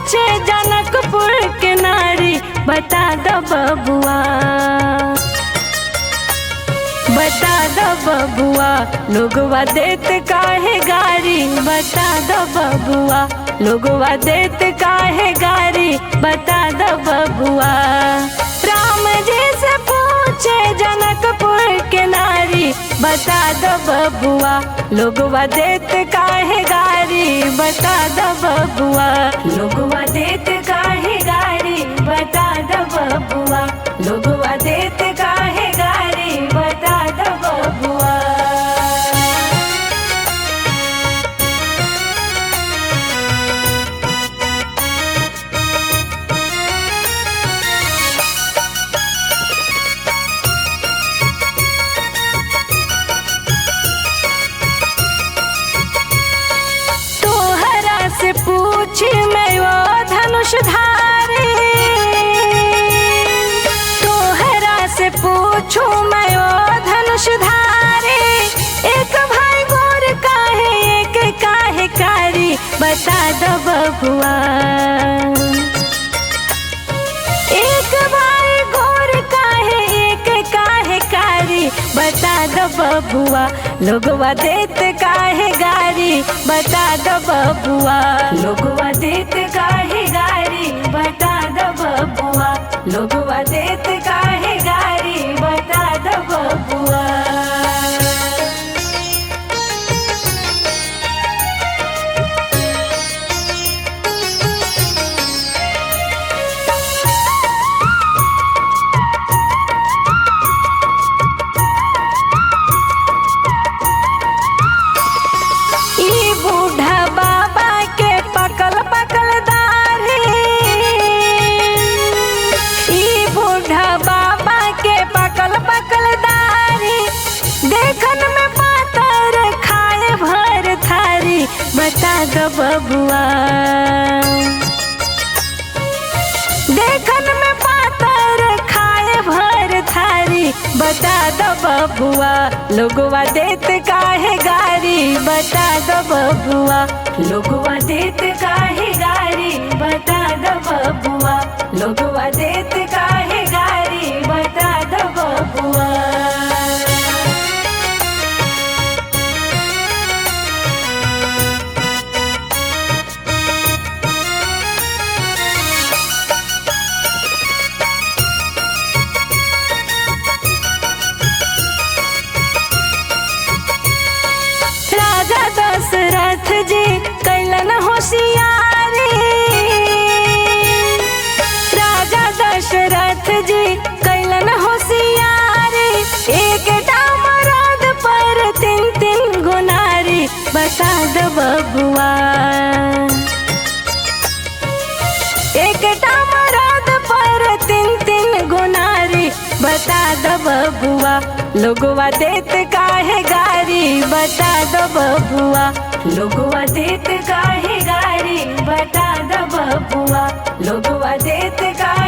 पूछे जनकपुर के नारी, बता दो बबुआ, बता दो बबुआ, लोगवा देत काहे गारी, बता दो बबुआ, लोगवा देत काहे गारी, बता दो बबुआ। राम जी से पूछे जनकपुर के नारी, बता दो बबुआ, लोगवा देत काहे गारी, बता दो बबुआ, लोगवा देत काहे गारी, बता दो बबुआ, लोगवा देत काहे गारी, बता दो बबुआ। से पूछ मैं वो धनुषधारी, तोहरा से पूछू मैं वो धनुषधारी, एक भाई गोर काहे एक काहे कारी, बता दो बबुआ, एक भाई गोर काहे एक काहे कारी, बता दो बबुआ, लोगवा देत काहे गारी, बता दो बबुआ, लोगवा देत काहे गारी, बता दो बबुआ, लोगवा देत काहे गारी, बता दो बबुआ। देखन में पातर खाए भर थारी, बता दो बबुआ, देखन में पातर खाए भर थारी, बता दो बबुआ, लोगवा देत काहे गारी, बता दो बबुआ, लोगवा देत काहे गारी, बता दो बबुआ, लोगवा देत काहे गारी, बता दो बबुआ। दशरथ जी कैलन होशियारी, राजा दशरथ जी कैलन होशियारी, एक मरद पर तीन तीन गुनारी, बता दो बबुआ, एक मरद पर तीन तीन गुनारी, बता दो बबुआ, लोगवा देत काहे गारी, बता दो बबुआ, लोगवा देत काहे गारी, बता दो बबुआ, लोगवा देत काहे